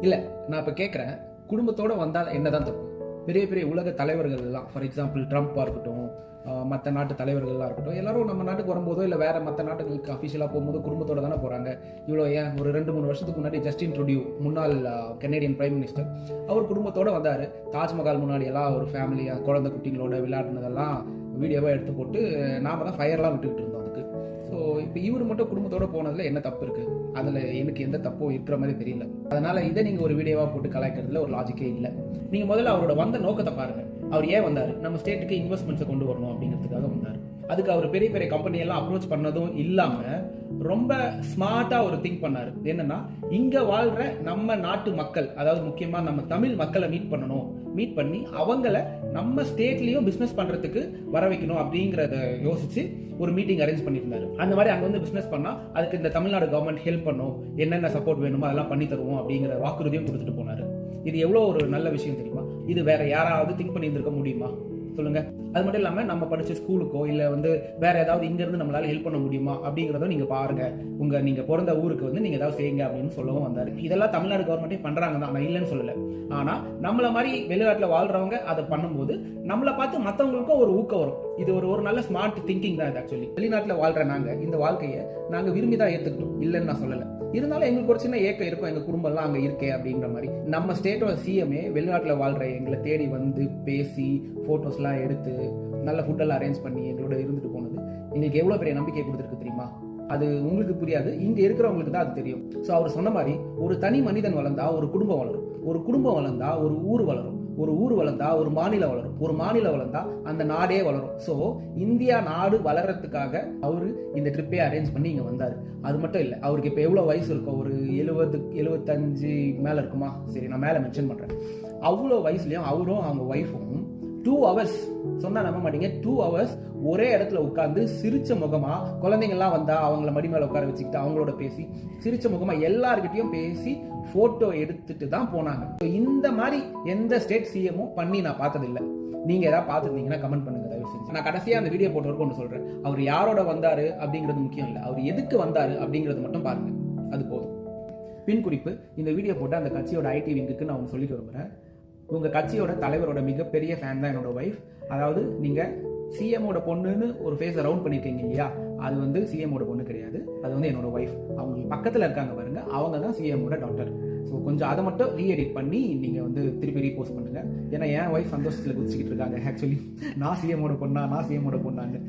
இல்லை, நான் இப்போ கேட்குறேன், குடும்பத்தோடு வந்தால் என்னதான் தப்பு? பெரிய பெரிய உலக தலைவர்கள் எல்லாம், ஃபார் எக்ஸாம்பிள் ட்ரம்ப்பாக இருக்கட்டும், மற்ற நாட்டு தலைவர்கள்லாம் இருக்கட்டும், எல்லாரும் நம்ம நாட்டுக்கு வரும்போதோ இல்லை வேறு மற்ற நாட்டுகளுக்கு அஃபிஷியலாக போகும்போது குடும்பத்தோடு தானே போகிறாங்க. இவ்வளோ ஏன் ஒரு 2-3 வருஷத்துக்கு முன்னாடி ஜஸ்டின் ட்ரூடியூ, முன்னாள் கனேடியன் பிரைம் மினிஸ்டர், அவர் குடும்பத்தோடு வந்தார். தாஜ்மஹால் முன்னாடி எல்லாம் ஒரு ஃபேமிலியாக குழந்தை குட்டிங்களோட விளையாடுனதெல்லாம் வீடியோவாக எடுத்து போட்டு நாம் தான் ஃபயர்லாம் விட்டுக்கிட்டு இருந்தோம் அதுக்கு. ஸோ இப்போ இவர் மட்டும் குடும்பத்தோடு போனதில் என்ன தப்பு இருக்குது? அதில் எனக்கு எந்த தப்பும் இருக்கிற மாதிரி தெரியல. அதனால் இதை நீங்கள் ஒரு வீடியோவாக போட்டு கலாய்க்கிறதுல ஒரு லாஜிக்கே இல்லை. நீங்கள் முதல்ல அவரோட வந்த நோக்கத்தை பாருங்கள். அவர் ஏன் வந்தார்? நம்ம ஸ்டேட்டுக்கு இன்வெஸ்ட்மெண்ட்ஸை கொண்டு வரணும் அப்படிங்கிறதுக்காக வந்தார். அதுக்கு அவர் பெரிய பெரிய கம்பெனியெல்லாம் அப்ரோச் பண்ணதும் இல்லாமல் ரொம்ப ஸ்மார்ட்டாக ஒரு திங்க் பண்ணார். என்னன்னா, இங்கே வாழ்கிற நம்ம நாட்டு மக்கள், அதாவது முக்கியமாக நம்ம தமிழ் மக்களை மீட் பண்ணி அவங்கள நம்ம ஸ்டேட்லேயும் பிஸ்னஸ் பண்ணுறதுக்கு வர வைக்கணும் அப்படிங்கிறத யோசிச்சு ஒரு மீட்டிங் அரேஞ்ச் பண்ணியிருந்தாரு. அந்த மாதிரி அங்கே வந்து பிஸ்னஸ் பண்ணால் அதுக்கு இந்த தமிழ்நாடு கவர்மெண்ட் ஹெல்ப் பண்ணும், என்னென்ன சப்போர்ட் வேணுமோ அதெல்லாம் பண்ணி தருவோம் அப்படிங்கிற வாக்குறுதியும் கொடுத்துட்டு போனார். இது எவ்வளோ ஒரு நல்ல விஷயம் தெரியுமா? இது வேற யாராவது திங்க் பண்ணி இருந்திருக்க முடியுமா சொல்லுங்க? அது மட்டும் இல்லாமல் நம்ம படித்த ஸ்கூலுக்கோ இல்லை வந்து வேற ஏதாவது இங்கேருந்து நம்மளால ஹெல்ப் பண்ண முடியுமா அப்படிங்கிறத நீங்கள் பாருங்க. நீங்கள் பிறந்த ஊருக்கு வந்து நீங்கள் ஏதாவது செய்யுங்க அப்படின்னு சொல்லவும் வந்தார். இதெல்லாம் தமிழ்நாடு கவர்மெண்ட்டே பண்ணுறாங்க தான், நான் இல்லைன்னு சொல்லலை. ஆனால் நம்மளை மாதிரி வெளிநாட்டில் வாழ்றவங்க அதை பண்ணும்போது நம்மளை பார்த்து மற்றவங்களுக்கும் ஒரு ஊக்கம் வரும். இது ஒரு நல்ல ஸ்மார்ட் திங்கிங் தான் இது. ஆக்சுவலி வெளிநாட்டில் வாழ்ற நாங்கள் இந்த வாழ்க்கையை நாங்கள் விரும்பி தான் ஏற்றுக்கிட்டோம், இல்லைன்னு நான் சொல்லலை. இருந்தாலும் எங்களுக்கு ஒரு சின்ன ஏக்கம் இருக்கும், எங்கள் குடும்பம்லாம் அங்கே இருக்கே அப்படிங்கிற மாதிரி. நம்ம ஸ்டேட்டோட சிஎம்ஏ வெளிநாட்டில் வாழ்கிற எங்களை தேடி வந்து பேசி ஃபோட்டோஸ்லாம் எடுத்து நல்ல ஃபுட்டெல்லாம் அரேஞ்ச் பண்ணி எங்களோட இருந்துட்டு போனது எங்களுக்கு எவ்வளோ பெரிய நம்பிக்கை கொடுத்துருக்கு தெரியுமா? அது உங்களுக்கு புரியாது, இங்கே இருக்கிறவங்களுக்கு தான் அது தெரியும். ஸோ அவர் சொன்ன மாதிரி ஒரு தனி மனிதன் வளர்ந்தா ஒரு குடும்பம் வளரும், ஒரு குடும்பம் வளர்ந்தா ஒரு ஊர் வளரும், ஒரு ஊர் வளர்ந்தா ஒரு மாநிலம் வளரும், ஒரு மாநிலம் வளர்ந்தா அந்த நாடே வளரும். ஸோ இந்தியா நாடு வளர்றதுக்காக அவரு இந்த ட்ரிப்பே அரேஞ்ச் பண்ணி இங்கே வந்தார். அது மட்டும் இல்லை, அவருக்கு இப்போ எவ்வளோ வயசு இருக்கும்? ஒரு 70-75 மேலே இருக்குமா? சரி, நான் மேலே மென்ஷன் பண்ணுறேன். அவ்வளோ வயசுலையும் அவரும் அவங்க ஒய்ஃபும் 2 hours, சொன்னா நம்ப மாட்டீங்க, 2 hours ஒரே இடத்துல உட்காந்து சிரிச்ச முகமா, குழந்தைங்கள்லாம் வந்தா அவங்கள மடி மேல உட்கார வச்சுக்கிட்டு அவங்களோட பேசி சிரிச்ச முகமா எல்லார்கிட்டையும் பேசி போட்டோ எடுத்துட்டு தான் போனாங்க. இந்த மாதிரி எந்த ஸ்டேட் சிஎமும் பண்ணி நான் பார்த்ததில்லை. நீங்க ஏதாவது பார்த்துருந்தீங்கன்னா கமெண்ட் பண்ணுங்க தயவு செஞ்சு. நான் கடைசியா அந்த வீடியோ போட்டவருக்கு ஒன்று சொல்றேன். அவர் யாரோட வந்தாரு அப்படிங்கிறது முக்கியம் இல்லை, அவர் எதுக்கு வந்தாரு அப்படிங்கிறது மட்டும் பாருங்க, அது போதும். பின் குறிப்பு, இந்த வீடியோ போட்டு அந்த கட்சியோட ஐடி விங்குக்கு நான் ஒன்று சொல்லிட்டு விரும்புகிறேன். உங்கள் கட்சியோட தலைவரோட மிகப்பெரிய ஃபேன் தான் என்னோட ஒய்ஃப். அதாவது நீங்கள் சிஎம்மோட பொண்ணுன்னு ஒரு ஃபேஸை ரவுண்ட் பண்ணியிருக்கீங்க இல்லையா, அது வந்து சிஎம்மோட பொண்ணு கிடையாது, அது வந்து என்னோட ஒய்ஃப். அவங்க பக்கத்தில் இருக்காங்க பாருங்க, அவங்க தான் சிஎம்மோட டாக்டர். ஸோ கொஞ்சம் அதை மட்டும் ரீஎடிட் பண்ணி நீங்கள் வந்து திருப்பி ரீபோஸ்ட் பண்ணுங்கள். ஏன்னா என் ஒய்ஃப் சந்தோஷத்தில் குதிச்சுக்கிட்டு இருக்காங்க. ஆக்சுவலி நான் சிஎம்மோட பொண்ணான்னு